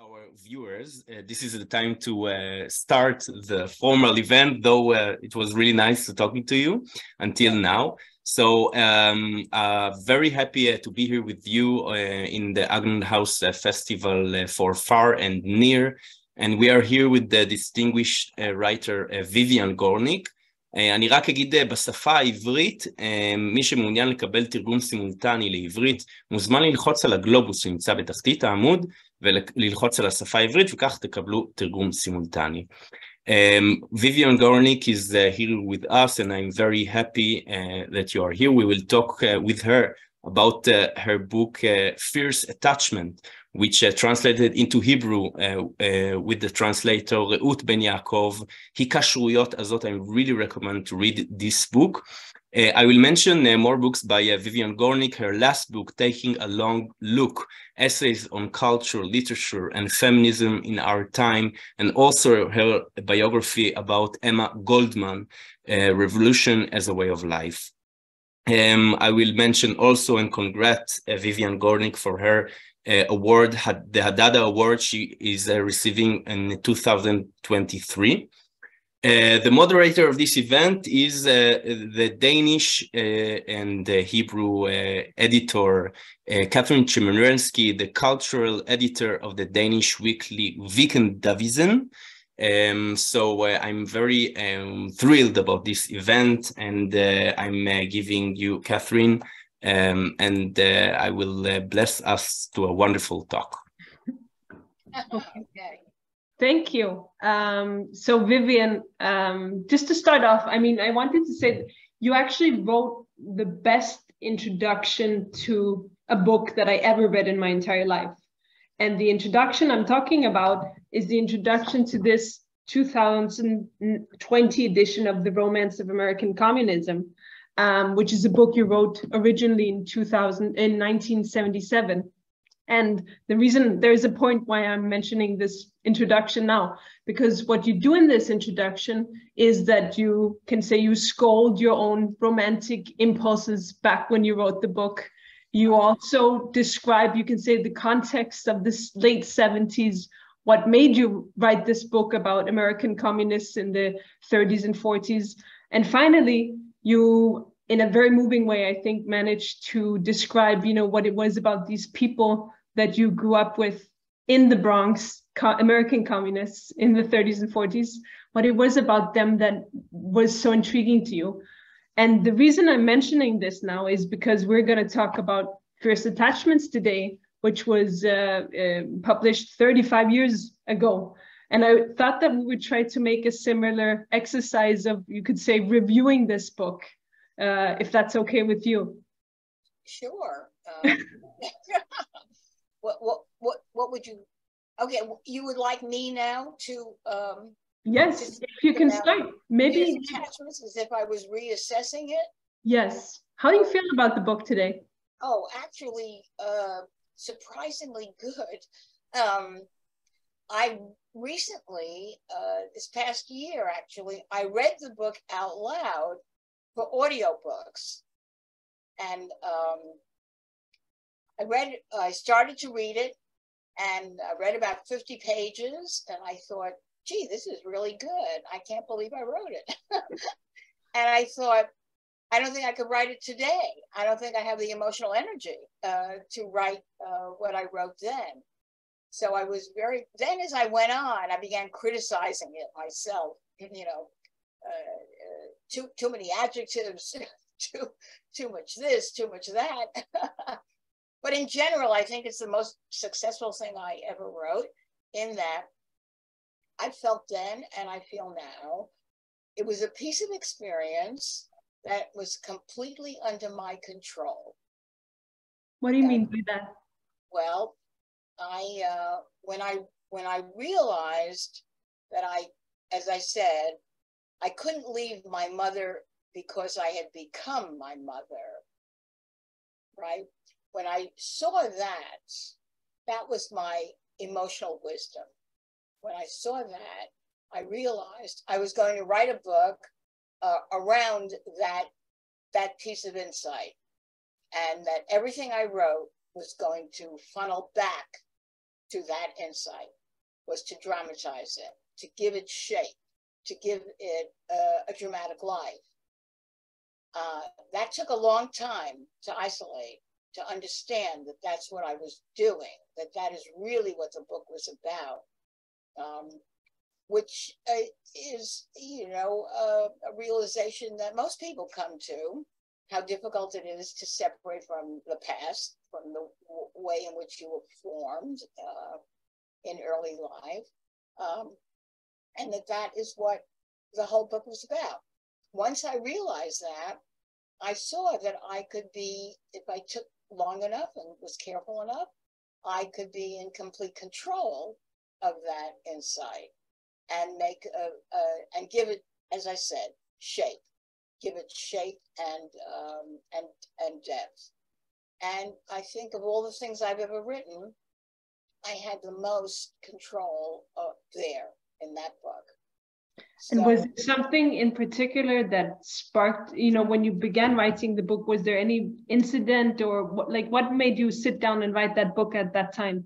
our viewers. This is the time to start the formal event, though it was really nice to talking to you until now. So very happy to be here with you in the Agnon House Festival for Far and Near. And we are here with the distinguished writer Vivian Gornick. אני רק אגיד בשפה העברית, מי שמעוניין לקבל תרגום סימולטני לעברית, מוזמן ללחוץ על הגלובוס שנמצא בתחתית העמוד, וללחוץ על השפה העברית, וכך תקבלו תרגום סימולטני. Vivian Gornick is here with us, and I'm very happy that you are here. We will talk with her about her book, Fierce Attachment, which translated into Hebrew with the translator Reut Ben Yaakov, Hikashruyot Azot. I really recommend to read this book. I will mention more books by Vivian Gornick. Her last book, Taking a Long Look, Essays on Culture, Literature, and Feminism in Our Time, and also her biography about Emma Goldman, Revolution as a Way of Life. I will mention also and congratulate Vivian Gornick for her award, the Hadada Award she is receiving in 2023. The moderator of this event is the Danish and the Hebrew editor, Kathrine Tschemerinsky, the cultural editor of the Danish weekly Weekendavisen. So I'm very thrilled about this event, and I'm giving you Kathrine, and I will bless us to a wonderful talk. Okay. Thank you. So Vivian, just to start off, I mean, I wanted to say that you actually wrote the best introduction to a book that I ever read in my entire life. And the introduction I'm talking about is the introduction to this 2020 edition of The Romance of American Communism, which is a book you wrote originally in 1977. And the reason there's a point why I'm mentioning this introduction now, because what you do in this introduction is that you can say you scold your own romantic impulses back when you wrote the book. You also describe, you can say, the context of this late 70s, what made you write this book about American communists in the 30s and 40s. And finally, you, in a very moving way, I think, managed to describe, you know, what it was about these people that you grew up with in the Bronx, American communists in the 30s and 40s, what it was about them that was so intriguing to you. And the reason I'm mentioning this now is because we're going to talk about Fierce Attachments today, which was published 35 years ago. And I thought that we would try to make a similar exercise of, you could say, reviewing this book, if that's okay with you. Sure. What would you? Okay, you would like me now to? Yes, if you can start, maybe. Attachments, as if I was reassessing it. Yes. How do you feel about the book today? Oh, actually, surprisingly good. I recently, this past year, actually, I read the book out loud for audiobooks. And I started to read it, and I read about 50 pages, and I thought, gee, this is really good. I can't believe I wrote it. And I thought, I don't think I could write it today. I don't think I have the emotional energy to write what I wrote then. So I was then as I went on, I began criticizing it myself, you know, too many adjectives, too much this, too much that. But in general, I think it's the most successful thing I ever wrote, in that I felt then and I feel now. It was a piece of experience that was completely under my control. What do you mean by that? Well, when I realized that as I said, I couldn't leave my mother because I had become my mother, right? When I saw that was my emotional wisdom. When I saw that, I realized I was going to write a book around that piece of insight, and that everything I wrote was going to funnel back to that insight was to dramatize it, to give it shape, to give it a dramatic life. That took a long time to isolate, to understand that that's what I was doing, that is really what the book was about, which is, you know, a realization that most people come to, how difficult it is to separate from the past, from the way in which you were formed in early life, and that is what the whole book was about. Once I realized that, I saw that I could be, if I took long enough and was careful enough, I could be in complete control of that insight and make and give it, as I said, shape. Give it shape and depth. And I think of all the things I've ever written, I had the most control there in that book. And So, was there something in particular that sparked, you know, when you began writing the book, was there any incident or what made you sit down and write that book at that time?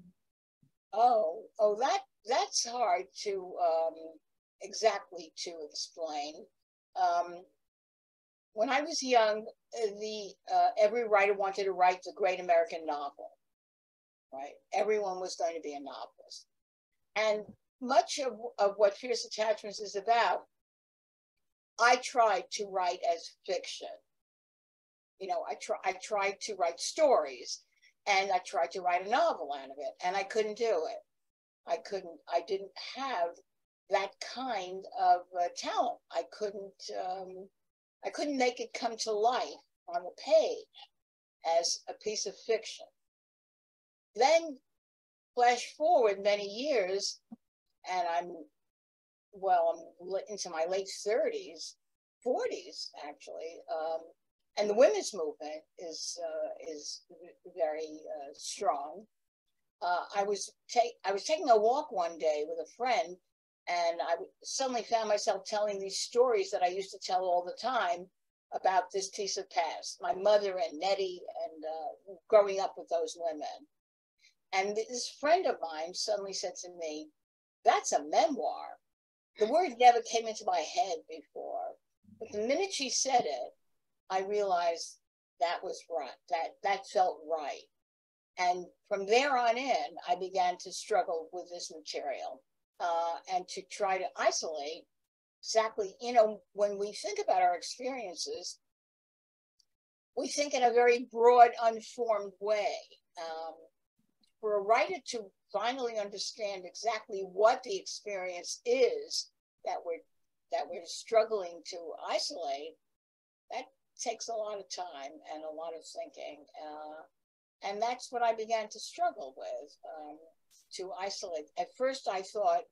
That's hard to exactly to explain. When I was young, every writer wanted to write the great American novel, right? Everyone was going to be a novelist. And much of what Fierce Attachments is about, I tried to write as fiction. You know, I tried to write stories, and I tried to write a novel out of it, and I couldn't do it. I didn't have that kind of talent. I couldn't make it come to life on the page as a piece of fiction. Then flash forward many years, and I'm into my late 30s, 40s actually, and the women's movement is very strong. I was taking a walk one day with a friend, and I suddenly found myself telling these stories that I used to tell all the time about this piece of past, my mother and Nettie, and growing up with those women. And this friend of mine suddenly said to me, "That's a memoir." The word never came into my head before, but the minute she said it, I realized that was right. That felt right. And from there on in, I began to struggle with this material and to try to isolate exactly, you know, when we think about our experiences, we think in a very broad, unformed way. For a writer to finally understand exactly what the experience is that we're struggling to isolate, that takes a lot of time and a lot of thinking. And that's what I began to struggle with, to isolate. At first, I thought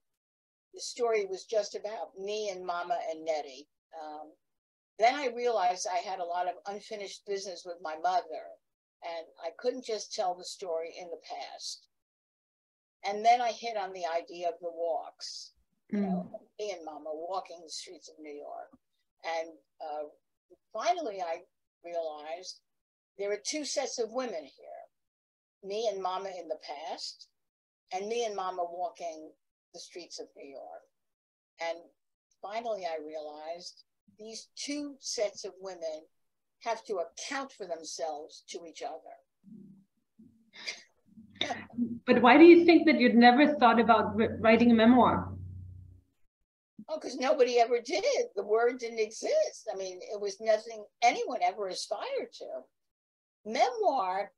the story was just about me and Mama and Nettie. Then I realized I had a lot of unfinished business with my mother, and I couldn't just tell the story in the past. And then I hit on the idea of the walks, you know, me and Mama walking the streets of New York. And finally, I realized there are two sets of women here, me and Mama in the past, and me and Mama walking the streets of New York. And finally, I realized these two sets of women have to account for themselves to each other. But why do you think that you'd never thought about writing a memoir? Oh, because nobody ever did. The word didn't exist. I mean, it was nothing anyone ever aspired to. Memoir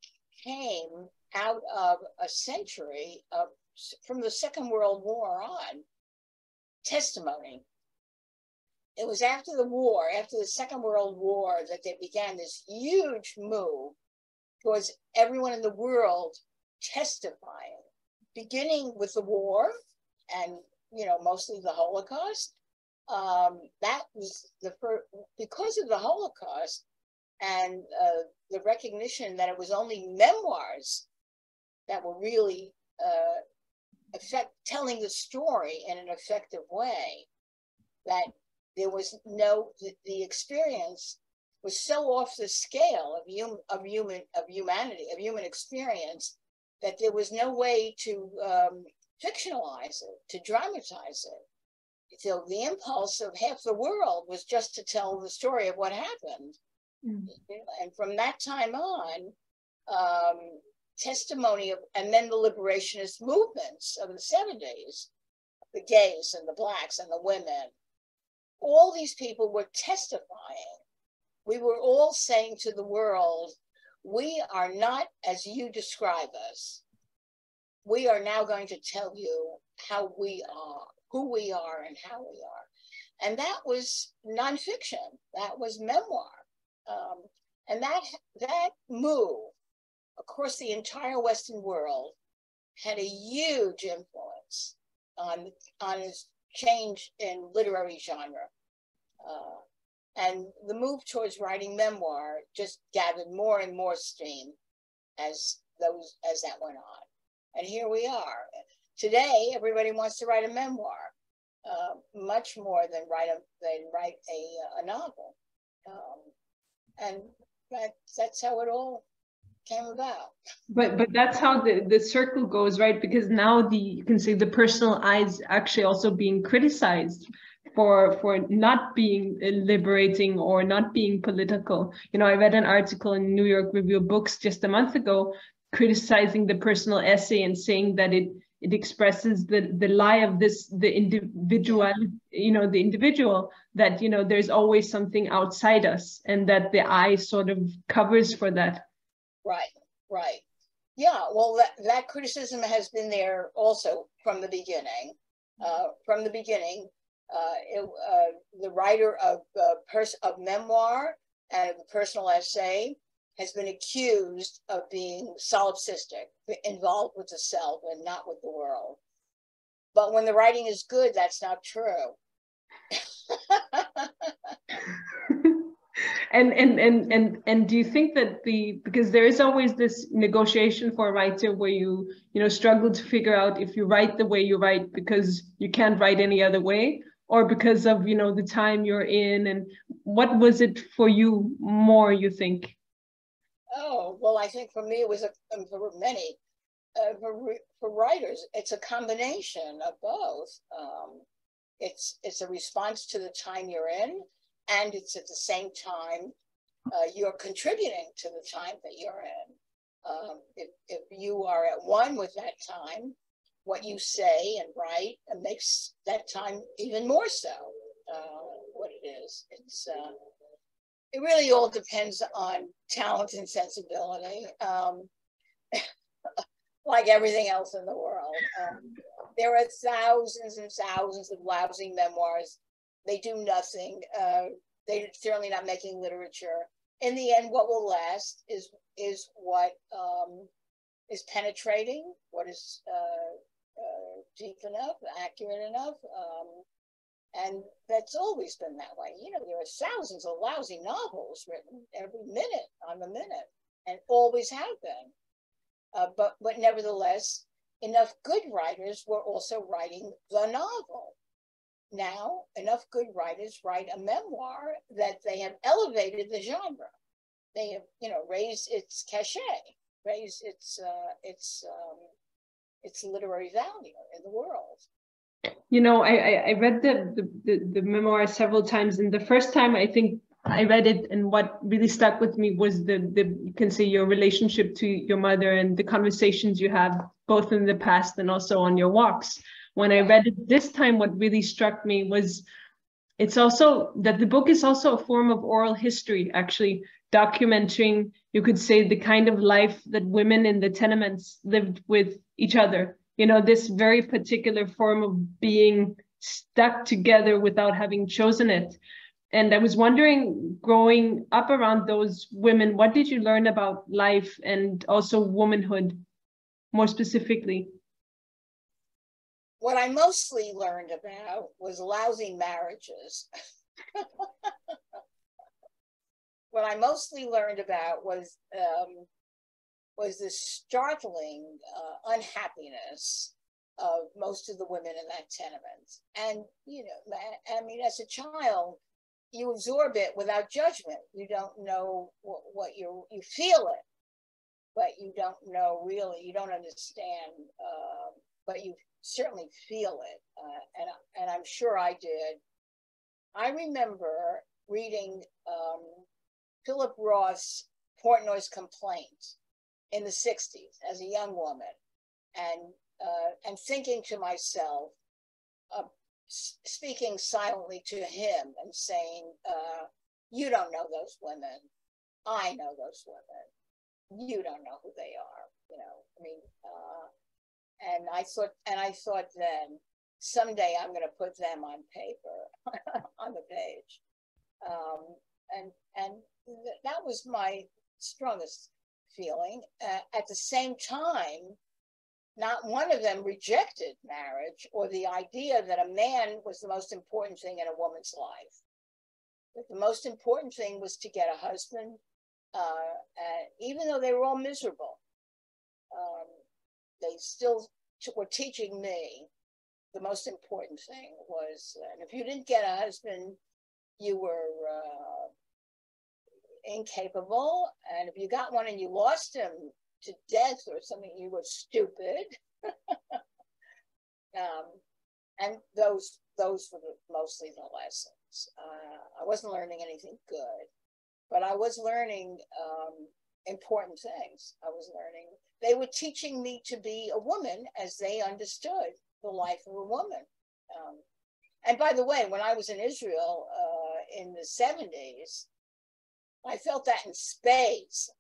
came out of a century of, from the Second World War on, testimony. It was after the war, after the Second World War, that they began this huge move towards everyone in the world testifying, beginning with the war and, you know, mostly the Holocaust. That was the first, because of the Holocaust and the recognition that it was only memoirs that were really telling the story in an effective way, that there was the experience was so off the scale of human experience that there was no way to fictionalize it, to dramatize it. So the impulse of half the world was just to tell the story of what happened. And from that time on, testimony of, and then the liberationist movements of the 70s, the gays and the blacks and the women, all these people were testifying. We were all saying to the world, we are not as you describe us. We are now going to tell you how we are, who we are and how we are. And that was nonfiction, that was memoir. And that move across the entire Western world had a huge influence on its change in literary genre. And the move towards writing memoir just gathered more and more steam as that went on. And here we are. Today, everybody wants to write a memoir, much more than write a novel. And that's how it all came about. But that's how the circle goes, right? Because now you can say the personal I is actually also being criticized for not being liberating or not being political. You know, I read an article in New York Review of Books just a month ago criticizing the personal essay and saying that it expresses the lie of the individual, you know, the individual, that, you know, there's always something outside us and that the I sort of covers for that. Right. Yeah, well, that criticism has been there also from the beginning. The writer of memoir and of the personal essay has been accused of being solipsistic, involved with the self and not with the world. But when the writing is good, that's not true. And do you think that because there is always this negotiation for a writer where you struggle to figure out if you write the way you write because you can't write any other way, or because of the time you're in, and what was it for you more, you think? Oh, well, I think for me it was for many for writers it's a combination of both. It's a response to the time you're in, and it's at the same time you're contributing to the time that you're in. If you are at one with that time, what you say and write makes that time even more so what it is. It really all depends on talent and sensibility, like everything else in the world. There are thousands and thousands of lousy memoirs. They do nothing. They're certainly not making literature. In the end, what will last is what is penetrating, what is deep enough, accurate enough. And that's always been that way. There are thousands of lousy novels written every minute on the minute, and always have been. But nevertheless, enough good writers were also writing the novel. Now, enough good writers write a memoir that they have elevated the genre. They have, raised its cachet, raised its literary value in the world. I read the memoir several times, and the first time I think I read it, and what really stuck with me was you can say your relationship to your mother and the conversations you have both in the past and also on your walks. When I read it this time, what really struck me was it's also that the book is also a form of oral history, actually documenting, you could say, the kind of life that women in the tenements lived with each other. This very particular form of being stuck together without having chosen it. And I was wondering, growing up around those women, what did you learn about life and also womanhood, more specifically? What I mostly learned about was lousy marriages. What I mostly learned about was the startling unhappiness of most of the women in that tenement. And, as a child, you absorb it without judgment. You don't know what you feel it. but you don't know really, you don't understand, but you certainly feel it. And I'm sure I did. I remember reading Philip Roth's Portnoy's Complaint in the 60s as a young woman, and thinking to myself, speaking silently to him and saying, you don't know those women. I know those women. You don't know who they are. You know, I mean, and I thought then, someday I'm going to put them on paper, on the page. And that was my strongest feeling. At the same time, not one of them rejected marriage or the idea that a man was the most important thing in a woman's life. That the most important thing was to get a husband, even though they were all miserable. They still were teaching me the most important thing was, and if you didn't get a husband, you were incapable. And if you got one and you lost him to death or something, you were stupid. And those were mostly the lessons. I wasn't learning anything good, but I was learning important things. I was learning. They were teaching me to be a woman as they understood the life of a woman. And by the way, when I was in Israel in the 70s, I felt that in spades.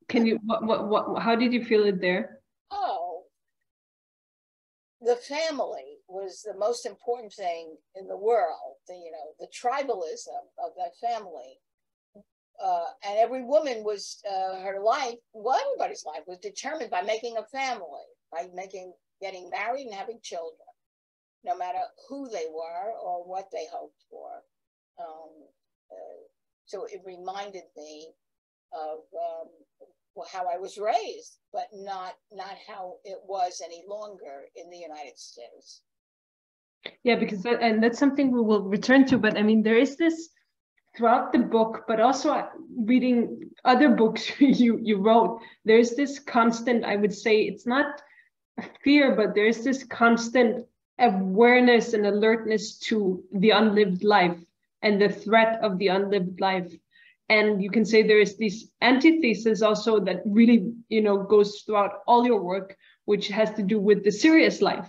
Can you, how did you feel it there? Oh, the family was the most important thing in the world. The tribalism of that family. And every woman was, her life, well, everybody's life was determined by making a family, by getting married and having children, no matter who they were or what they hoped for. So it reminded me of how I was raised, but not how it was any longer in the United States. Yeah, because that's something we will return to. But I mean, there is this throughout the book, but also reading other books you wrote, there's this constant, I would say, it's not fear, but there's this constant awareness and alertness to the unlived life and the threat of the unlived life. And you can say there is this antithesis also that really, goes throughout all your work, which has to do with the serious life.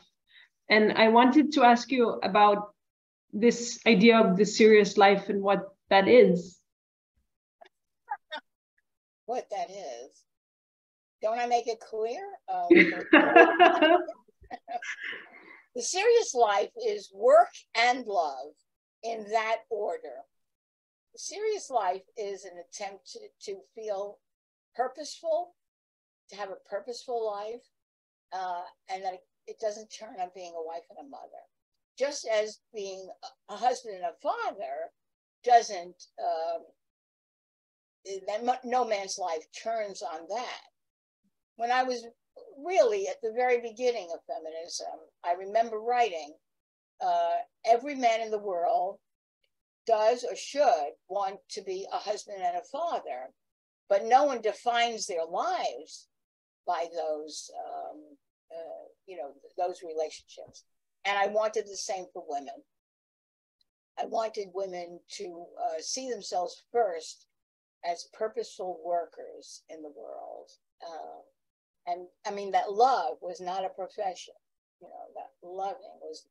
And I wanted to ask you about this idea of the serious life and what that is. What that is. Don't I make it clear? The serious life is work and love in that order. The serious life is an attempt to feel purposeful, to have a purposeful life, and that it doesn't turn on being a wife and a mother. Just as being a husband and a father doesn't, no man's life turns on that. When I was really at the very beginning of feminism, I remember writing, every man in the world does or should want to be a husband and a father, but no one defines their lives by those, those relationships. And I wanted the same for women. I wanted women to see themselves first as purposeful workers in the world. And I mean, that love was not a profession, that loving was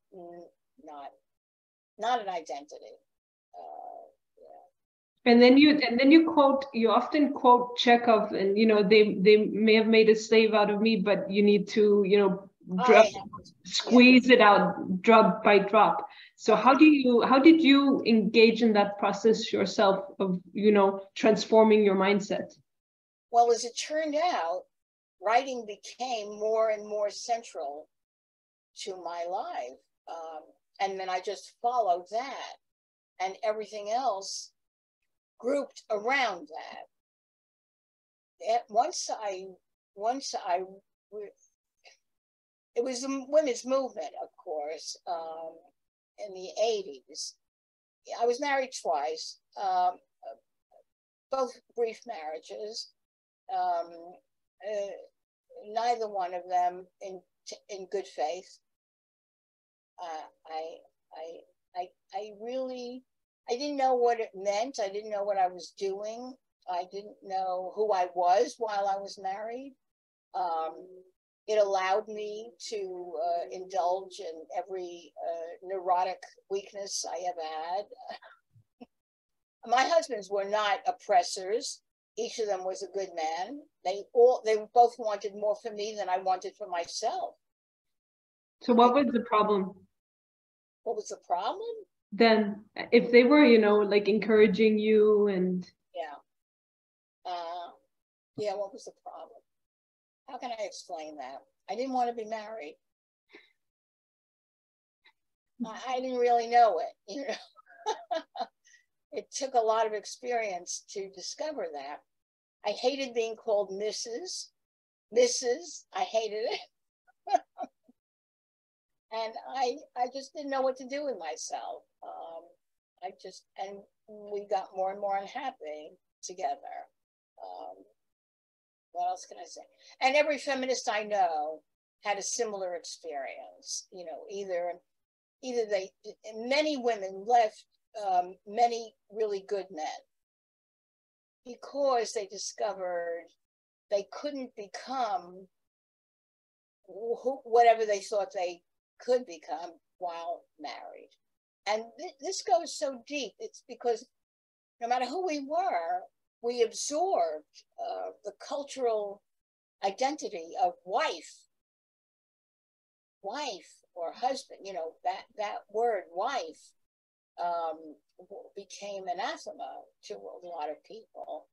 not an identity. And then you often quote Chekhov, and they may have made a slave out of me, but you need to squeeze it out drop by drop. So how did you engage in that process yourself of transforming your mindset? Well, as it turned out, writing became more and more central to my life, and then I just followed that, and everything else grouped around that. Once I, it was the women's movement, of course, in the 80s. I was married twice, both brief marriages. neither one of them in good faith. I didn't know what it meant. I didn't know what I was doing. I didn't know who I was while I was married. It allowed me to indulge in every neurotic weakness I ever had. My husbands were not oppressors. Each of them was a good man. They both wanted more for me than I wanted for myself. So what was the problem? What was the problem? Then, if they were, you know, like encouraging you and yeah, what was the problem? How can I explain that? I didn't want to be married. I didn't really know it, you know. It took a lot of experience to discover that. I hated being called Mrs. I hated it. And I just didn't know what to do with myself. And we got more and more unhappy together. What else can I say? And every feminist I know had a similar experience. You know, either many women left many really good men because they discovered they couldn't become whatever they thought they could become while married. And this goes so deep. It's because no matter who we were, we absorbed the cultural identity of wife or husband. You know, that word wife became anathema to a lot of people.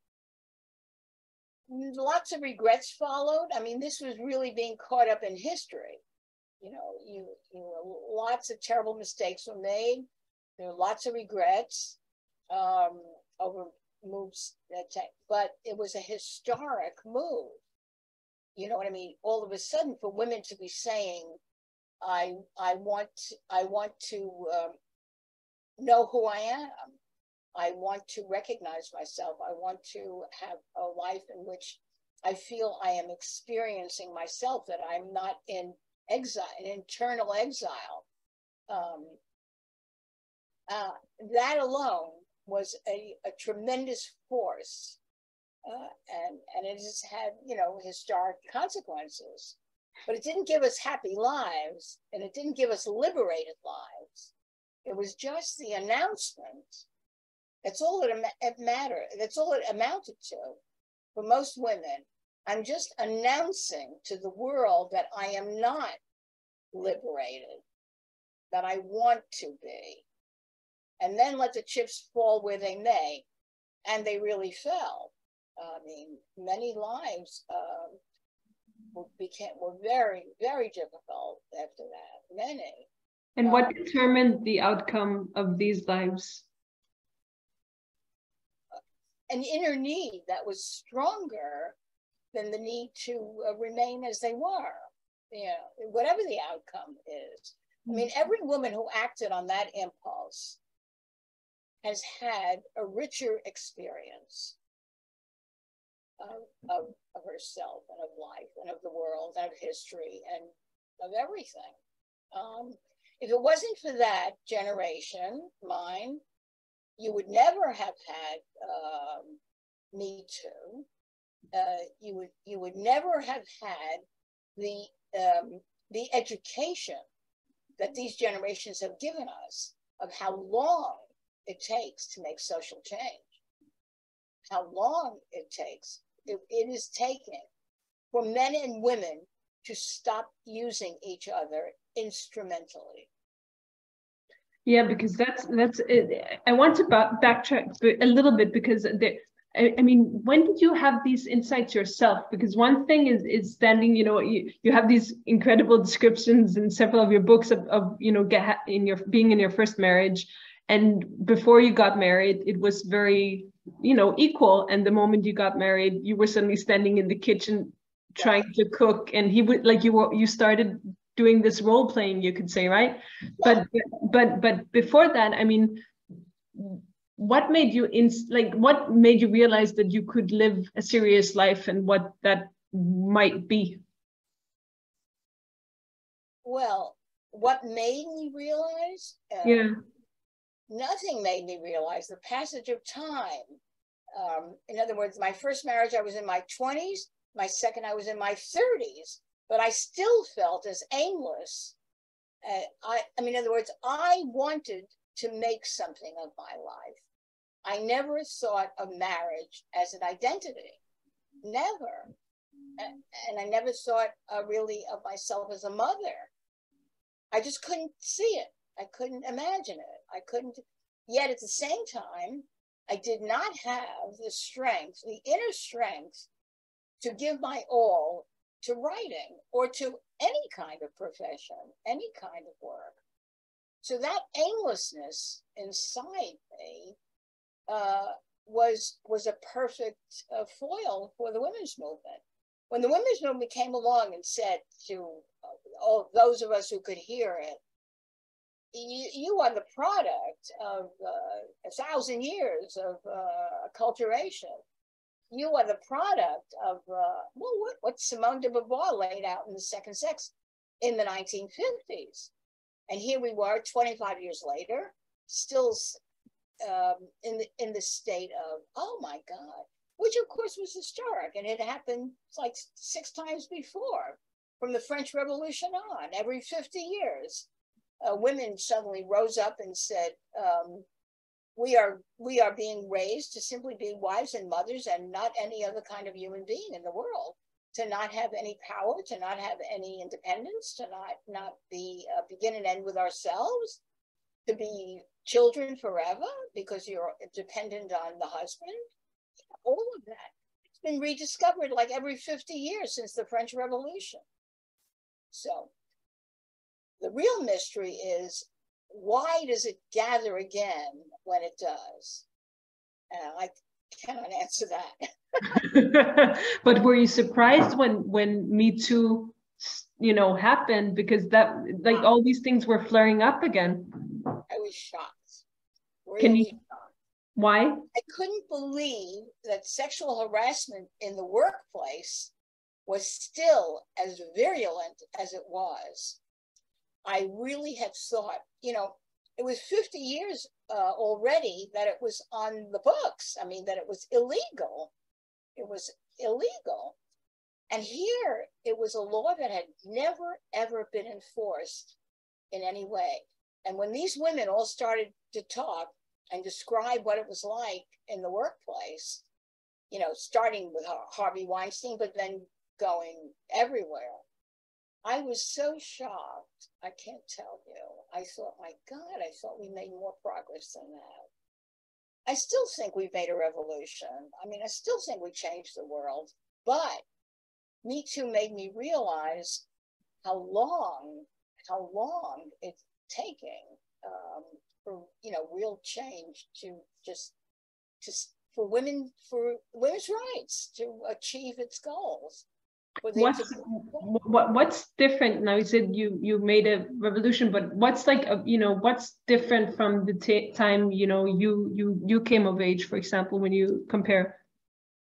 Lots of regrets followed. I mean, this was really being caught up in history. You know, lots of terrible mistakes were made. There were lots of regrets over moves, but it was a historic move. You know what I mean? All of a sudden, for women to be saying, I want to know who I am. I want to recognize myself. I want to have a life in which I feel I am experiencing myself, that I'm not in exile, an internal exile. That alone was a tremendous force, and it has had, you know, historic consequences. But it didn't give us happy lives, and it didn't give us liberated lives. It was just the announcement. That's all it mattered. That's all it amounted to. For most women, I'm just announcing to the world that I am not liberated, that I want to be. And then let the chips fall where they may. And they really fell. I mean, many lives were very, very difficult after that. Many. And what determined the outcome of these lives? An inner need that was stronger than the need to remain as they were, you know, whatever the outcome is. I mean, every woman who acted on that impulse has had a richer experience of herself and of life and of the world and of history and of everything. If it wasn't for that generation, mine, you would never have had Me Too. You would never have had the education that these generations have given us of how long it takes to make social change, how long it takes. It is taking for men and women to stop using each other instrumentally. Yeah, because that's it. I want to backtrack a little bit, because I mean, when did you have these insights yourself? Because one thing is standing, you know, you have these incredible descriptions in several of your books of you know, being in your first marriage, and before you got married, it was very, you know, equal. And the moment you got married, you were suddenly standing in the kitchen trying to cook, and he would, like, you started doing this role playing, you could say, right? But before that, I mean, what made you what made you realize that you could live a serious life and what that might be? Well, what made me realize? Yeah. Nothing made me realize. The passage of time. In other words, my first marriage, I was in my 20s. My second, I was in my 30s. But I still felt as aimless. I mean, in other words, I wanted to make something of my life. I never thought of marriage as an identity. Never. And I never thought really of myself as a mother. I just couldn't see it. I couldn't imagine it. I couldn't. Yet at the same time, I did not have the strength, the inner strength, to give my all to writing or to any kind of profession, any kind of work. So that aimlessness inside me was a perfect foil for the women's movement. When the women's movement came along and said to all those of us who could hear it, you are the product of 1,000 years of acculturation. You are the product of what Simone de Beauvoir laid out in The Second Sex in the 1950s. And here we were 25 years later, still in the state of, oh my God, which of course was historic. And it happened like 6 times before, from the French Revolution on. Every 50 years, women suddenly rose up and said, we are being raised to simply be wives and mothers and not any other kind of human being in the world, to not have any power, to not have any independence, to not be begin and end with ourselves, to be children forever because you're dependent on the husband. All of that. It's been rediscovered like every 50 years since the French Revolution. So the real mystery is, why does it gather again when it does? I cannot answer that. But were you surprised when Me Too, happened? Because that, like, all these things were flaring up again. I was shocked. Really Can you? shocked. Why? I couldn't believe that sexual harassment in the workplace was still as virulent as it was. I really had thought, it was 50 years already that it was on the books. I mean, that it was illegal. It was illegal. And here it was a law that had never, ever been enforced in any way. And when these women all started to talk and describe what it was like in the workplace, starting with Harvey Weinstein, but then going everywhere, I was so shocked. I can't tell you. I thought, my God, I thought we made more progress than that. I still think we've made a revolution. I mean, I still think we changed the world, but Me Too made me realize how long it's taking for real change for women's rights to achieve its goals. What's different now? You said you made a revolution, but what's what's different from the time you came of age, for example, when you compare?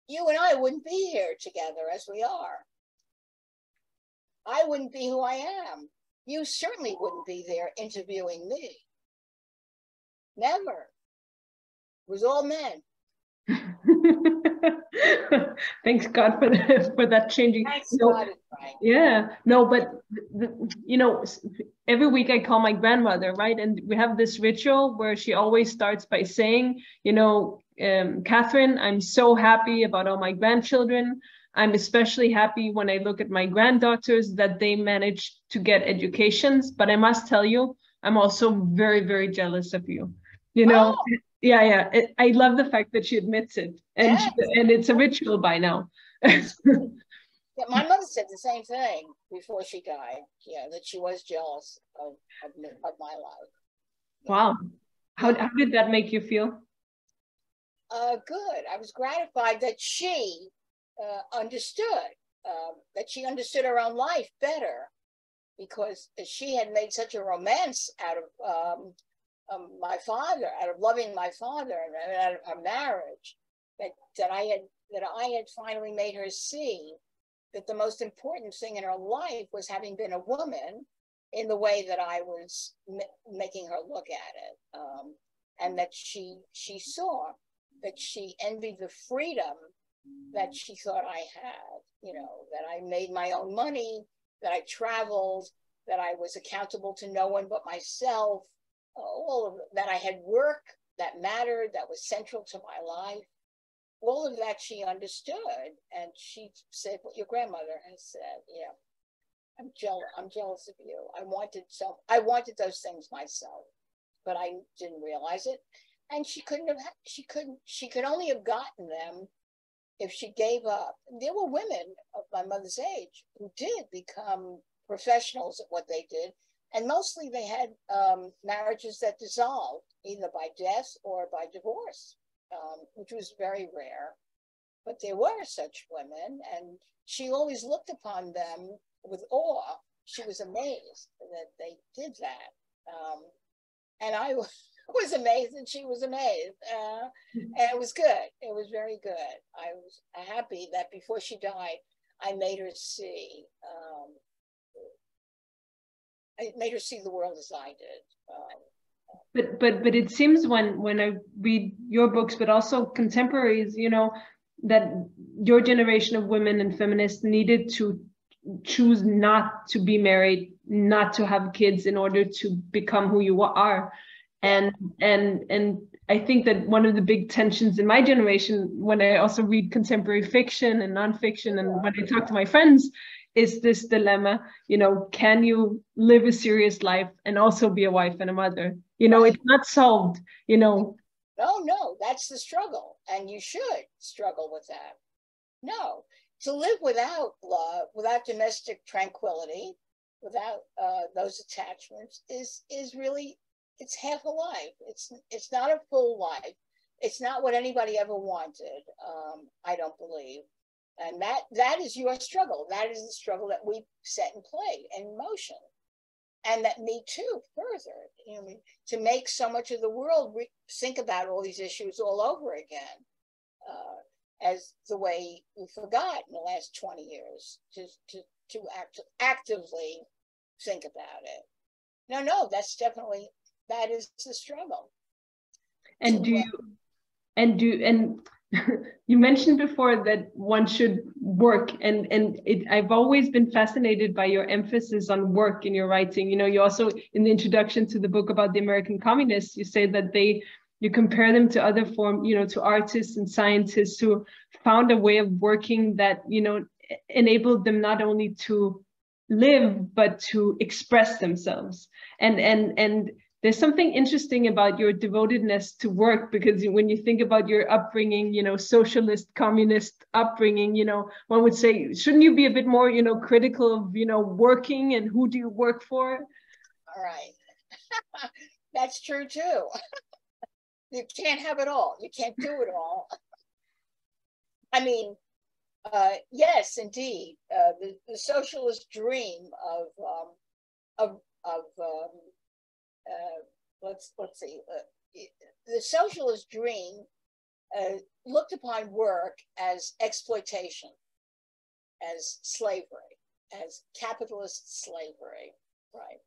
You and I wouldn't be here together as we are. I wouldn't be who I am. You certainly wouldn't be there interviewing me. Never. It was all men. Thanks God for that changing. Thanks God, right. Yeah, no, but every week I call my grandmother, right? And we have this ritual where she always starts by saying, Kathrine, I'm so happy about all my grandchildren. I'm especially happy when I look at my granddaughters that they managed to get educations. But I must tell you, I'm also very, very jealous of you. Oh. Yeah. I love the fact that she admits it, and Yes. and it's a ritual by now. Yeah, my mother said the same thing before she died. Yeah, that she was jealous of my life. Wow, how did that make you feel? Good. I was gratified that she understood her own life better, because she had made such a romance out of my father, out of loving my father, and out of our marriage, that I had finally made her see that the most important thing in her life was having been a woman in the way that I was making her look at it, and that she saw that she envied the freedom that she thought I had, you know, that I made my own money, that I traveled, that I was accountable to no one but myself, all of that I had work that mattered, that was central to my life. All of that she understood, and she said what your grandmother has said. Yeah, I'm jealous of you. I wanted those things myself, but I didn't realize it. And she could only have gotten them if she gave up. There were women of my mother's age who did become professionals at what they did, and mostly they had marriages that dissolved either by death or by divorce. Which was very rare, but there were such women, and she always looked upon them with awe. She was amazed that they did that, and I was amazed, and she was amazed, and it was good. It was very good. I was happy that before she died, I made her see. I made her see the world as I did. But it seems when I read your books, but also contemporaries, you know, that your generation of women and feminists needed to choose not to be married, not to have kids in order to become who you are. And I think that one of the big tensions in my generation, when I also read contemporary fiction and nonfiction, and when I talk to my friends, is this dilemma, you know, can you live a serious life and also be a wife and a mother? You know, it's not solved, you know. No, that's the struggle. And you should struggle with that. No, to live without love, without domestic tranquility, without those attachments is really, it's half a life. It's not a full life. It's not what anybody ever wanted, I don't believe. And that is your struggle. That is the struggle that we set in play and in motion. And that Me Too further, you know, to make so much of the world think about all these issues all over again, as the way we forgot in the last 20 years to actively think about it. No, that is the struggle. And you mentioned before that one should work, and I've always been fascinated by your emphasis on work in your writing. You know, you also, in the introduction to the book about the American communists, you say that you compare them to other to artists and scientists who found a way of working that, you know, enabled them not only to live, but to express themselves. And there's something interesting about your devotedness to work, because when you think about your upbringing, you know, socialist, communist upbringing, you know, one would say, shouldn't you be a bit more, you know, critical of, you know, working and who do you work for? All right. That's true too. You can't have it all. You can't do it all. I mean, yes, indeed. The socialist dream let's see. The socialist dream looked upon work as exploitation, as slavery, as capitalist slavery, right?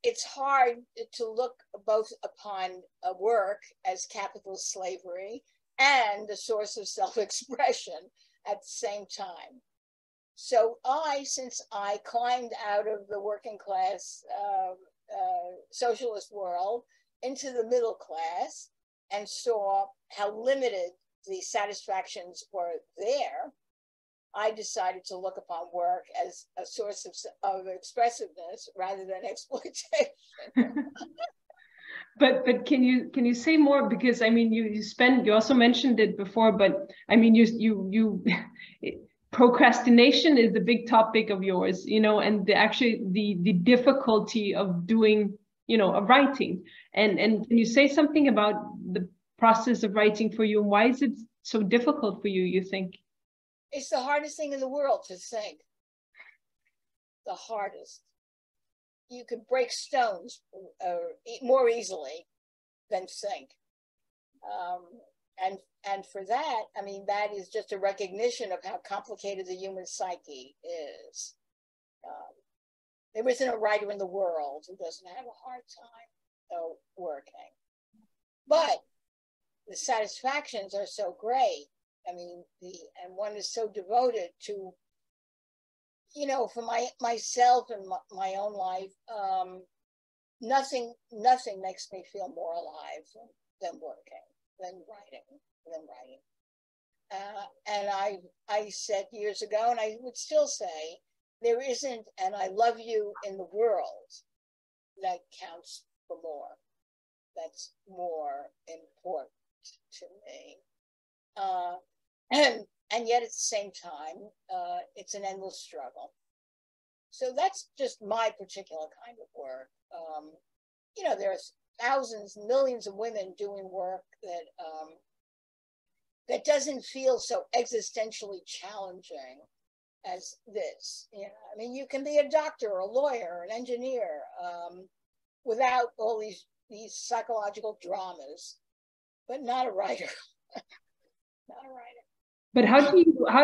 It's hard to look both upon work as capitalist slavery and a source of self-expression at the same time. So since I climbed out of the working class socialist world into the middle class and saw how limited the satisfactions were there, I decided to look upon work as a source of expressiveness rather than exploitation. But can you say more? Because I mean, you also mentioned it before, but I mean, you procrastination is a big topic of yours, you know, and the difficulty of doing, you know, of writing. And can you say something about the process of writing for you, and why is it so difficult for you, you think? It's the hardest thing in the world to think. The hardest. you can break stones more easily than sink. And for that, I mean, that is just a recognition of how complicated the human psyche is. There isn't a writer in the world who doesn't have a hard time working. But the satisfactions are so great. I mean, and one is so devoted to, you know, for myself and my own life, nothing makes me feel more alive than working, than writing. And I said years ago, and I would still say, there isn't an I love you in the world that counts for more. That's more important to me. And yet at the same time, it's an endless struggle. So that's just my particular kind of work. You know, there's thousands, millions of women doing work that doesn't feel so existentially challenging as this. You know, I mean, you can be a doctor, a lawyer, an engineer, without all these psychological dramas, but not a writer. Not a writer. But how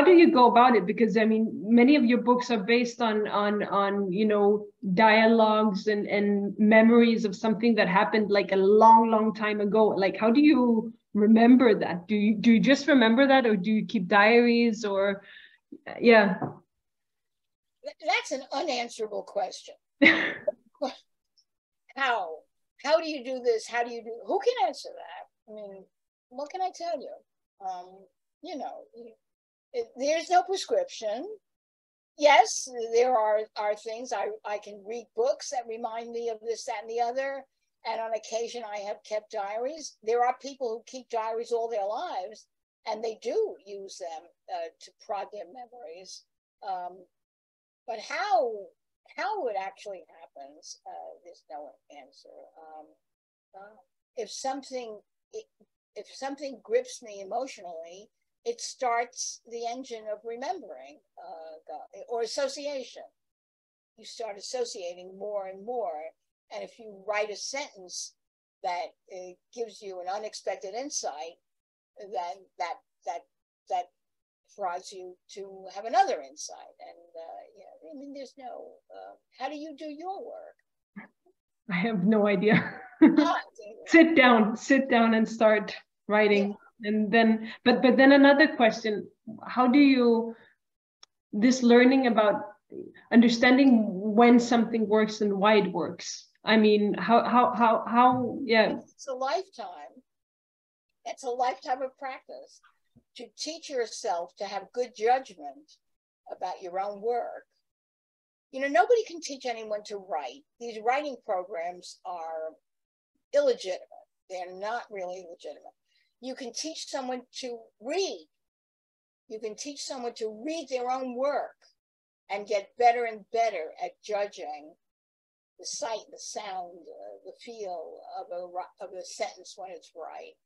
do you go about it? Because I mean, many of your books are based on you know, dialogues and memories of something that happened like a long time ago. Like, how do you remember that? Do you just remember that, or do you keep diaries, or yeah? That's an unanswerable question. How do you do this? Who can answer that? I mean, what can I tell you? You know, there's no prescription. Yes, there are things. I can read books that remind me of this, that, and the other. And on occasion, I have kept diaries. There are people who keep diaries all their lives, and they do use them to prod their memories. But how it actually happens, there's no answer. If something grips me emotionally, it starts the engine of remembering or association. You start associating more and more. And if you write a sentence that gives you an unexpected insight, then that prods you to have another insight. And yeah, I mean, there's no, how do you do your work? I have no idea. Sit down and start writing. Yeah. And then, but then another question, how do you, this learning about understanding when something works and why it works? I mean, how, yeah. It's a lifetime. It's a lifetime of practice to teach yourself to have good judgment about your own work. You know, nobody can teach anyone to write. These writing programs are illegitimate. They're not really legitimate. You can teach someone to read. You can teach someone to read their own work and get better and better at judging the sight, the sound, the feel of a sentence when it's right.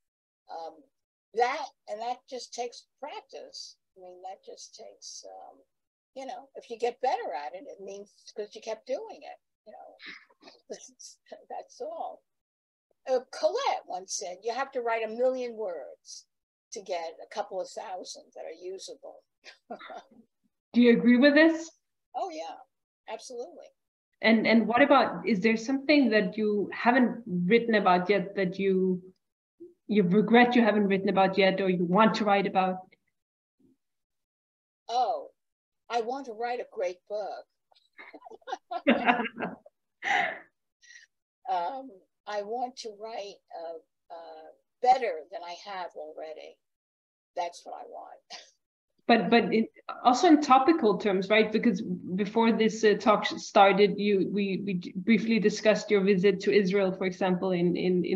That just takes practice. I mean, that just takes, you know, if you get better at it, it means because you kept doing it, you know, that's all. Colette once said, you have to write 1 million words to get a couple of thousand that are usable. Do you agree with this? Oh, yeah, absolutely. And what about, is there something that you haven't written about yet that you regret you haven't written about yet, or you want to write about? Oh, I want to write a great book. I want to write better than I have already. That's what I want. But also in topical terms, right? Because before this talk started, we briefly discussed your visit to Israel, for example, in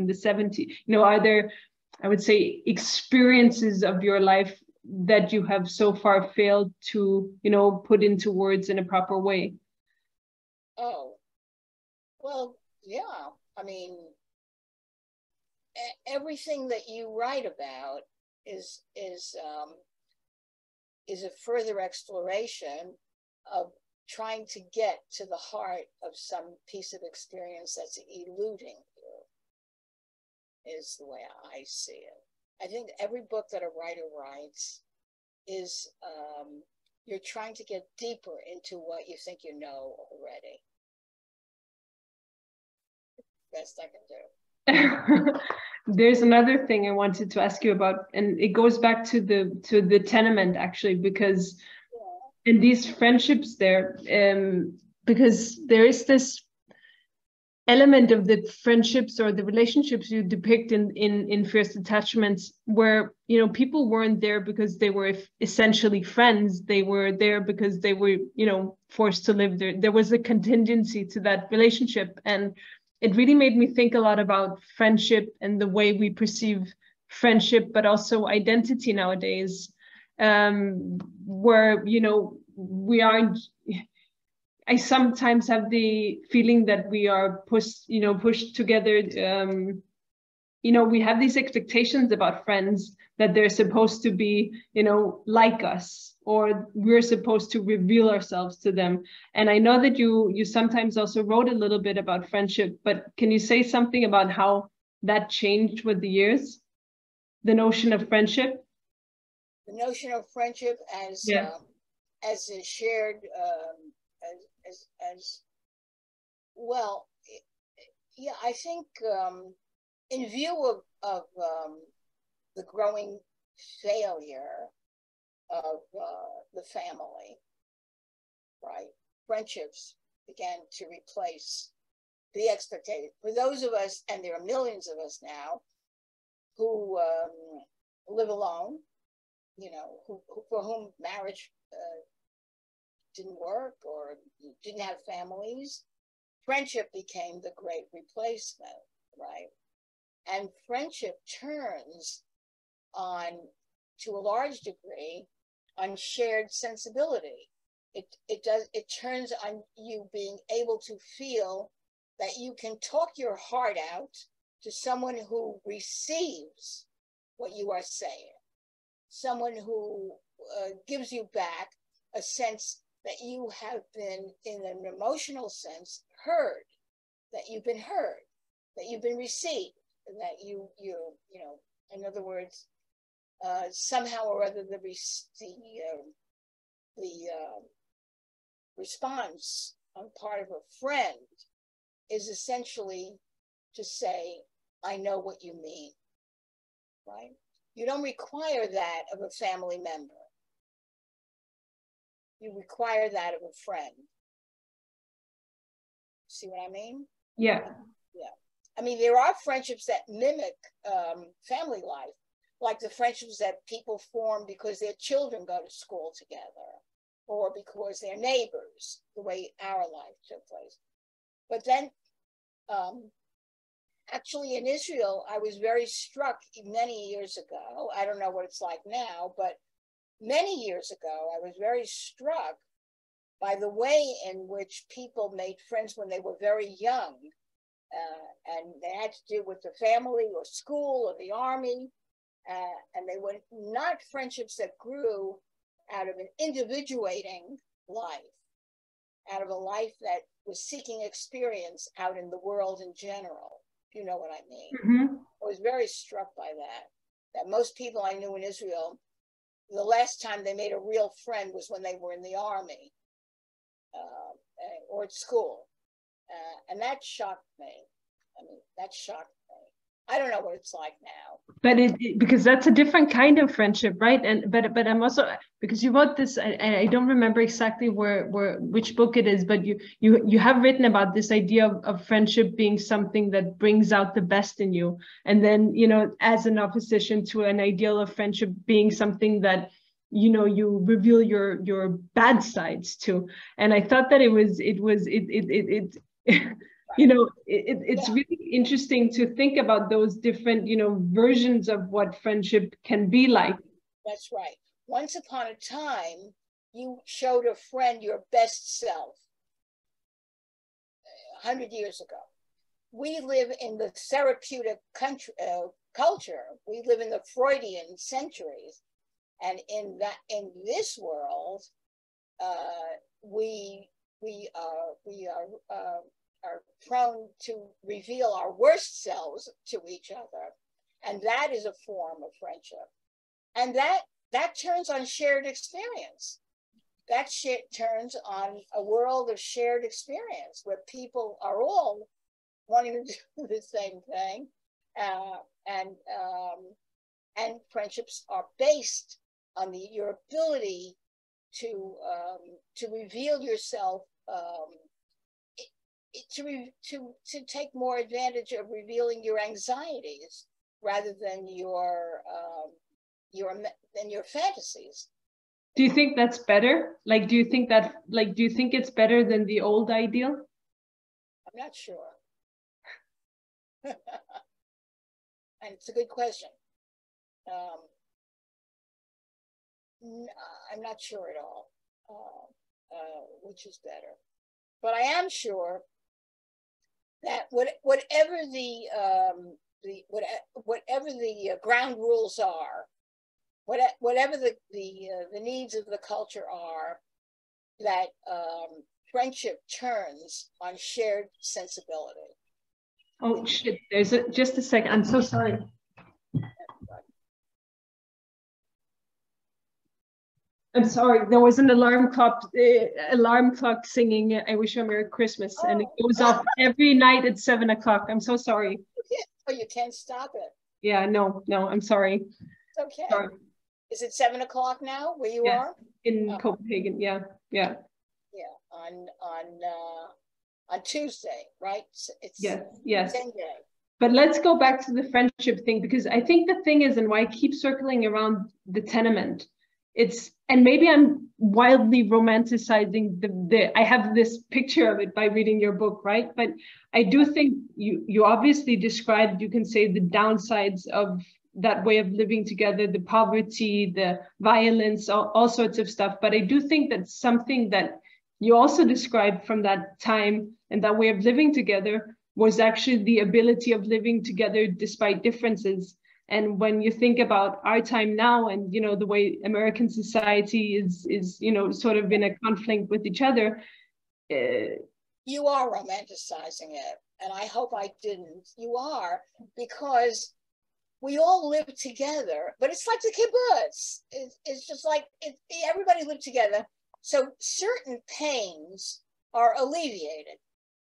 the 70s. You know, are there, I would say, experiences of your life that you have so far failed to, you know, put into words in a proper way? Oh, well, yeah. I mean, everything that you write about is a further exploration of trying to get to the heart of some piece of experience that's eluding you, is the way I see it. I think every book that a writer writes is, you're trying to get deeper into what you think you know already. Best I can do. There's another thing I wanted to ask you about, and it goes back to the tenement, actually, because in these friendships there, because there is this element of the friendships or the relationships you depict in Fierce Attachments, where, you know, people weren't there because they were essentially friends. They were there because they were, you know, forced to live there. There was a contingency to that relationship, and it really made me think a lot about friendship and the way we perceive friendship, but also identity nowadays, where, you know, we aren't. I sometimes have the feeling that we are pushed together. You know, we have these expectations about friends that they're supposed to be, you know, like us, or we're supposed to reveal ourselves to them. And I know that you sometimes also wrote a little bit about friendship, but can you say something about how that changed with the years? The notion of friendship? The notion of friendship as a shared, as well, yeah, I think in view of the growing failure of the family, right, friendships began to replace the expectation. For those of us, and there are millions of us now, who live alone, you know, who for whom marriage didn't work or didn't have families, friendship became the great replacement, right? And friendship turns on, to a large degree, on shared sensibility. It turns on you being able to feel that you can talk your heart out to someone who receives what you are saying, someone who gives you back a sense that you have been, in an emotional sense, heard, that you've been heard, that you've been received, that you know, in other words, somehow or other the response on part of a friend is essentially to say, I know what you mean, right? You don't require that of a family member. You require that of a friend. See what I mean? Yeah. Yeah. I mean, there are friendships that mimic family life, like the friendships that people form because their children go to school together, or because they're neighbors, the way our life took place. But then, actually in Israel, I was very struck many years ago. I don't know what it's like now, but many years ago, I was very struck by the way in which people made friends when they were very young. And they had to do with the family or school or the army. And they were not friendships that grew out of an individuating life, out of a life that was seeking experience out in the world in general, if you know what I mean. Mm-hmm. I was very struck by that most people I knew in Israel, the last time they made a real friend was when they were in the army or at school. And that shocked me. I mean, that shocked me. I don't know what it's like now. But because that's a different kind of friendship, right? And but I'm also, because you wrote this, I don't remember exactly which book it is, but you have written about this idea of friendship being something that brings out the best in you, and then, you know, as an opposition to an ideal of friendship being something that, you know, you reveal your bad sides to. And I thought that it you know, it's really interesting to think about those different, you know, versions of what friendship can be like. That's right. Once upon a time, you showed a friend your best self. 100 years ago. We live in the therapeutic culture. We live in the Freudian centuries. And in this world, we are prone to reveal our worst selves to each other. And that is a form of friendship. And that turns on shared experience. That turns on a world of shared experience where people are all wanting to do the same thing. And friendships are based on your ability to reveal yourself, to take more advantage of revealing your anxieties rather than your fantasies. Do you think that's better? Like, do you think it's better than the old ideal? I'm not sure. And it's a good question. I'm not sure at all which is better, but I am sure that whatever the ground rules are, whatever the needs of the culture are, that friendship turns on shared sensibility. Oh shit! Just a second. I'm so sorry. I'm sorry. There was an alarm clock singing "I Wish You a Merry Christmas," and it goes off every night at 7 o'clock. I'm so sorry. Oh, you can't stop it. Yeah, no, I'm sorry. It's okay. Sorry. Is it 7 o'clock now where you are? In Copenhagen. Yeah. Yeah, on Tuesday, right? It's yes. 10 days. But let's go back to the friendship thing, because I think the thing is, and why I keep circling around the tenement, and maybe I'm wildly romanticizing I have this picture of it by reading your book, right? But I do think you obviously described, you can say, the downsides of that way of living together, the poverty, the violence, all sorts of stuff. But I do think that something that you also described from that time and that way of living together was actually the ability of living together despite differences. And when you think about our time now and, the way American society is, sort of in a conflict with each other. You are romanticizing it. And I hope I didn't. You are, because we all live together, but it's like the kibbutz. It's just like everybody lived together. So certain pains are alleviated.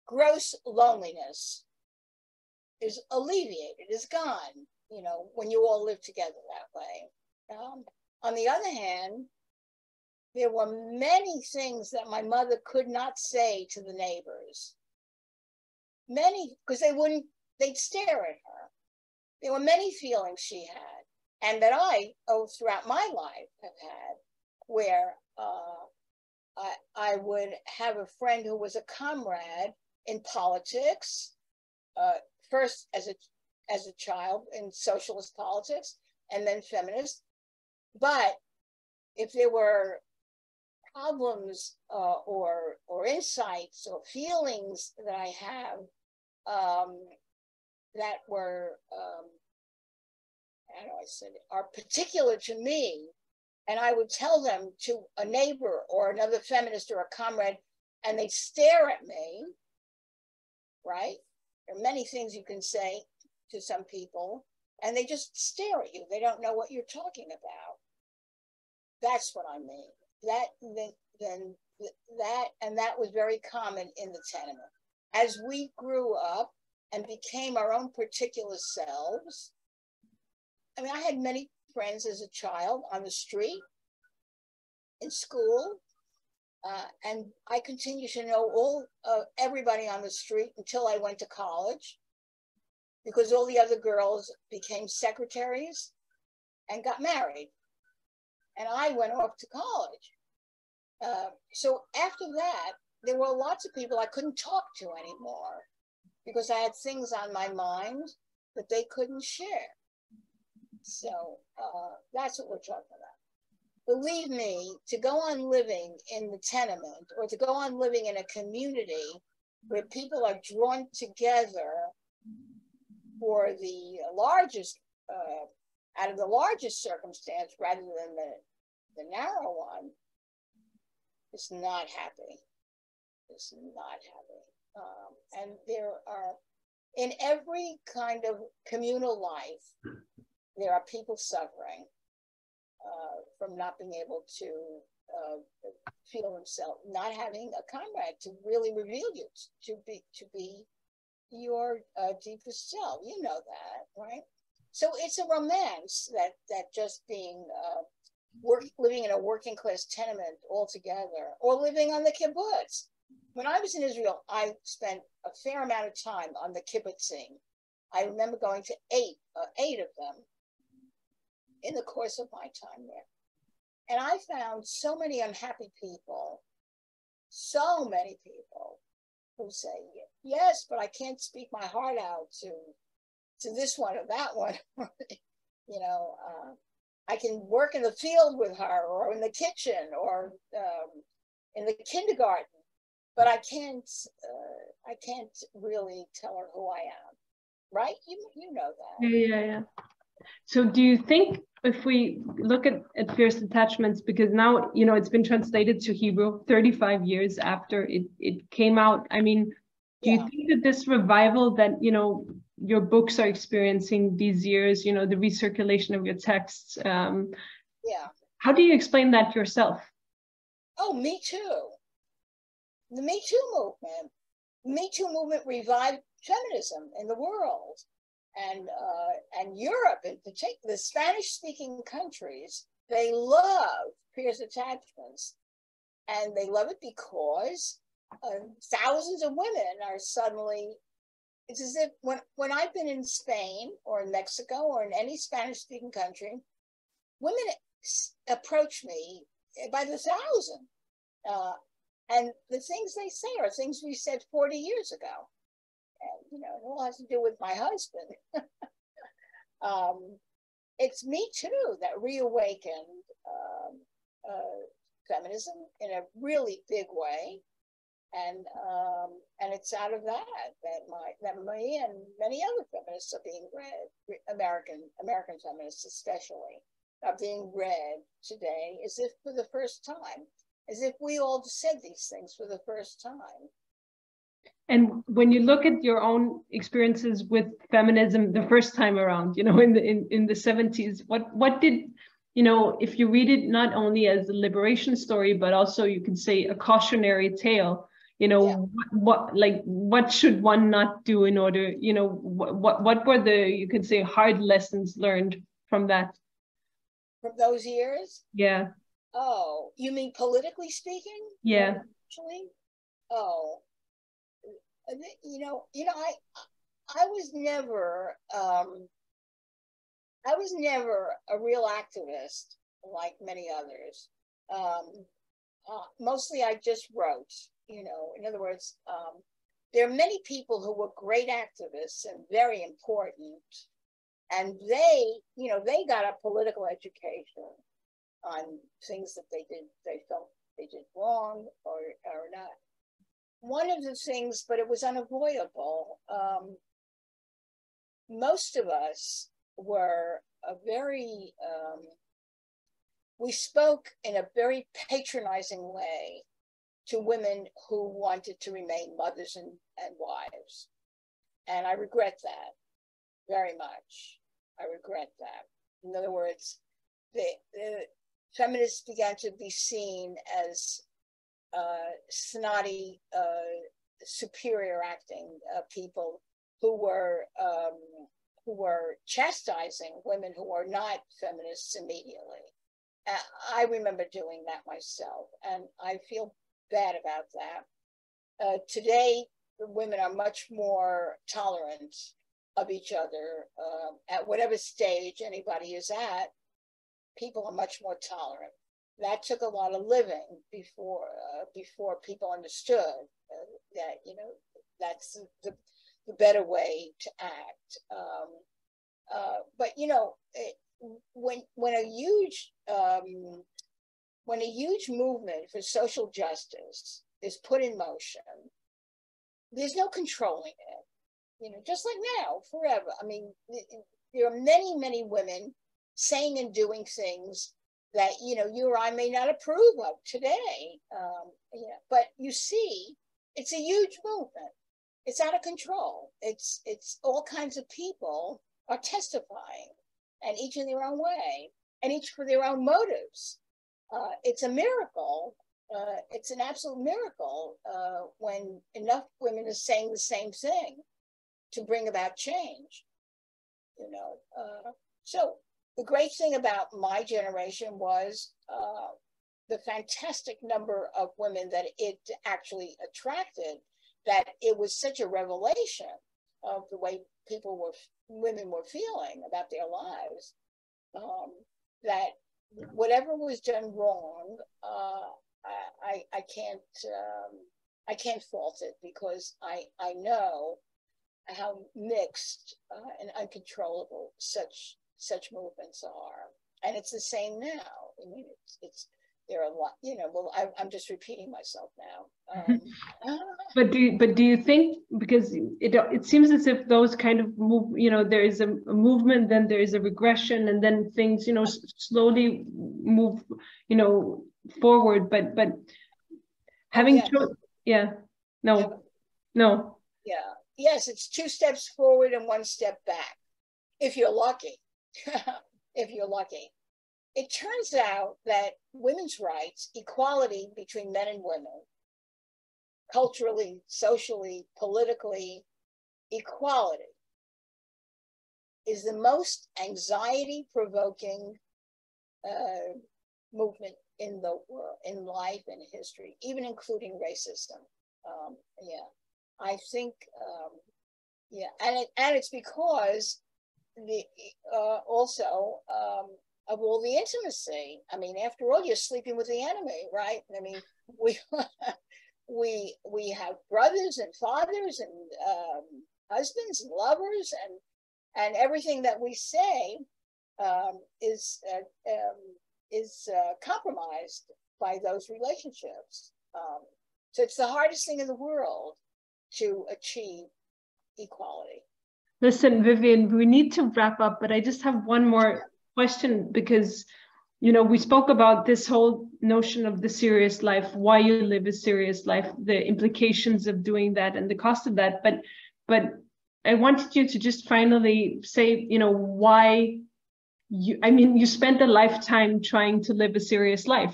Gross loneliness is alleviated, is gone, when you all live together that way. On the other hand, there were many things that my mother could not say to the neighbors. Many, because they'd stare at her. There were many feelings she had, and that I, throughout my life, have had, where I would have a friend who was a comrade in politics, first as a child in socialist politics, and then feminist. But if there were problems or insights or feelings that I have that were, how do I say it, are particular to me, and I would tell them to a neighbor or another feminist or a comrade, and they'd stare at me, right? There are many things you can say to some people, and they just stare at you. They don't know what you're talking about. That's what I mean. That was very common in the tenement. As we grew up and became our own particular selves, I mean, I had many friends as a child on the street, in school, and I continued to know everybody on the street until I went to college, because all the other girls became secretaries and got married, and I went off to college. So after that, there were lots of people I couldn't talk to anymore because I had things on my mind that they couldn't share. So that's what we're talking about. Believe me, to go on living in the tenement or to go on living in a community where people are drawn together for the largest, out of the largest circumstance rather than the narrow one, is not happy. is not having. And there are, in every kind of communal life, there are people suffering from not being able to feel themselves, not having a comrade to really reveal you, to be your deepest self. You know that, right? So it's a romance that just being living in a working class tenement altogether, or living on the kibbutz. When I was in Israel, I spent a fair amount of time on the kibbutzim. I remember going to eight of them in the course of my time there. And I found so many unhappy people, so many people who say, yes, but I can't speak my heart out to this one or that one. You know, I can work in the field with her, or in the kitchen, or in the kindergarten, but I can't really tell her who I am, right? You know that. Yeah. So do you think, if we look at fierce attachments, because now, you know, it's been translated to Hebrew 35 years after it came out. I mean, do you think that this revival that, you know, your books are experiencing these years, you know, the recirculation of your texts, how do you explain that yourself? Oh, Me Too. The Me Too movement revived feminism in the world. And Europe in particular, the Spanish-speaking countries, they love fierce attachments. And they love it because thousands of women are suddenly, it's as if when I've been in Spain or in Mexico or in any Spanish-speaking country, women approach me by the thousand. And the things they say are things we said 40 years ago. And, you know, it all has to do with my husband. It's Me Too that reawakened feminism in a really big way. And it's out of that me and many other feminists are being read, American feminists especially, are being read today as if for the first time, as if we all said these things for the first time. And when you look at your own experiences with feminism the first time around, you know, in the 70s, what did, you know, if you read it not only as a liberation story, but also you could say a cautionary tale, you know, what should one not do in order, you know, what were the, you could say, hard lessons learned from that? From those years? Yeah. Oh, you mean politically speaking? Yeah. Actually? Oh. You know, I was never a real activist like many others. Mostly I just wrote, you know, in other words, there are many people who were great activists and very important, and they got a political education on things that they felt they did wrong or not. One of the things, but it was unavoidable, most of us were we spoke in a very patronizing way to women who wanted to remain mothers and wives. And I regret that very much. I regret that. In other words, the feminists began to be seen as snotty, superior acting people who were chastising women who were not feminists immediately. I remember doing that myself, and I feel bad about that. Today, women are much more tolerant of each other. At whatever stage anybody is at, people are much more tolerant. That took a lot of living before people understood that, you know, that's the better way to act. But you know, when a huge movement for social justice is put in motion, there's no controlling it. You know, just like now, forever. I mean, there are many women saying and doing things that, you know, you or I may not approve of today. Yeah, but you see it's a huge movement. It's out of control. It's all kinds of people are testifying, and each in their own way, and each for their own motives. It's a miracle. It's an absolute miracle when enough women are saying the same thing to bring about change. You know, so the great thing about my generation was the fantastic number of women that it actually attracted, that it was such a revelation of the way women were feeling about their lives, that whatever was done wrong, I can't fault it, because I know how mixed and uncontrollable such movements are, and it's the same now. I mean, there are a lot, you know. Well, I'm just repeating myself now. But do you think, because it seems as if those kind of move, you know, there is a movement, then there is a regression, and then things, you know, slowly move, you know, forward. But having no. Yeah. Yes, it's 2 steps forward and 1 step back, if you're lucky. If you're lucky. It turns out that women's rights, equality between men and women, culturally, socially, politically, equality is the most anxiety-provoking movement in the world, in life and history, even including racism. I think, and it's because also of all the intimacy. I mean, after all, you're sleeping with the enemy, right? I mean, we have brothers and fathers and husbands and lovers, and everything that we say is compromised by those relationships. So it's the hardest thing in the world to achieve equality. Listen, Vivian, we need to wrap up, but I just have one more question, because, you know, we spoke about this whole notion of the serious life, why you live a serious life, the implications of doing that and the cost of that. But I wanted you to just finally say, you know, why you spent a lifetime trying to live a serious life.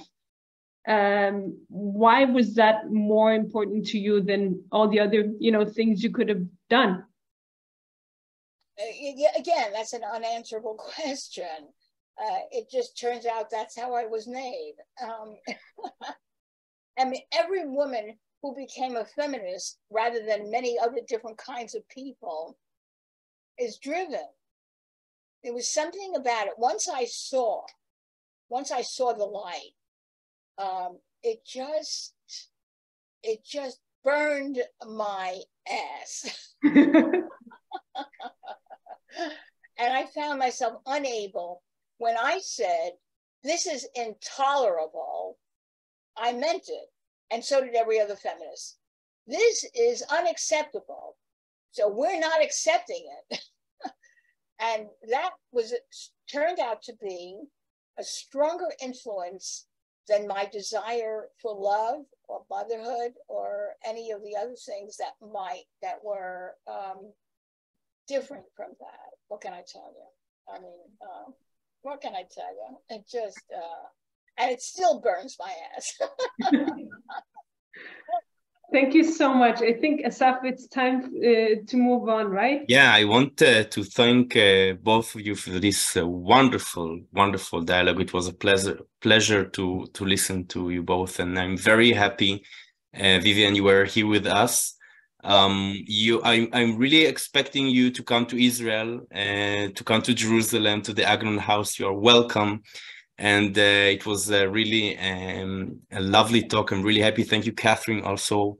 Why was that more important to you than all the other, you know, things you could have done? Again, that's an unanswerable question. It just turns out that's how I was made. I mean, every woman who became a feminist, rather than many other different kinds of people, is driven. There was something about it. Once I saw the light, it just burned my ass. And I found myself unable. When I said, this is intolerable, I meant it. And so did every other feminist. This is unacceptable. So we're not accepting it. And that turned out to be a stronger influence than my desire for love or motherhood or any of the other things that were different from that. What can I tell you? I mean, what can I tell you? It just, and it still burns my ass. Thank you so much. I think, Asaf, it's time to move on, right? Yeah, I want to thank both of you for this wonderful dialogue. It was a pleasure to listen to you both, and I'm very happy, Vivian, you were here with us. I'm really expecting you to come to Israel and to come to Jerusalem, to the Agnon House. You are welcome. And it was really a lovely talk. I'm really happy. Thank you, Kathrine, also.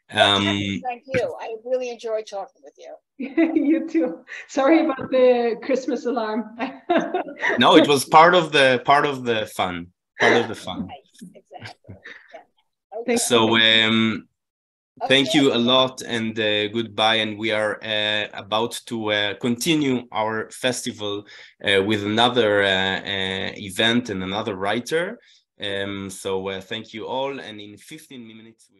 Thank you. I really enjoyed talking with you. You too. Sorry about the Christmas alarm. No, it was part of the fun. Part of the fun. Right, exactly. Yeah. Okay. So thank you a lot, and goodbye. And we are about to continue our festival with another event and another writer. So thank you all. And in 15 minutes,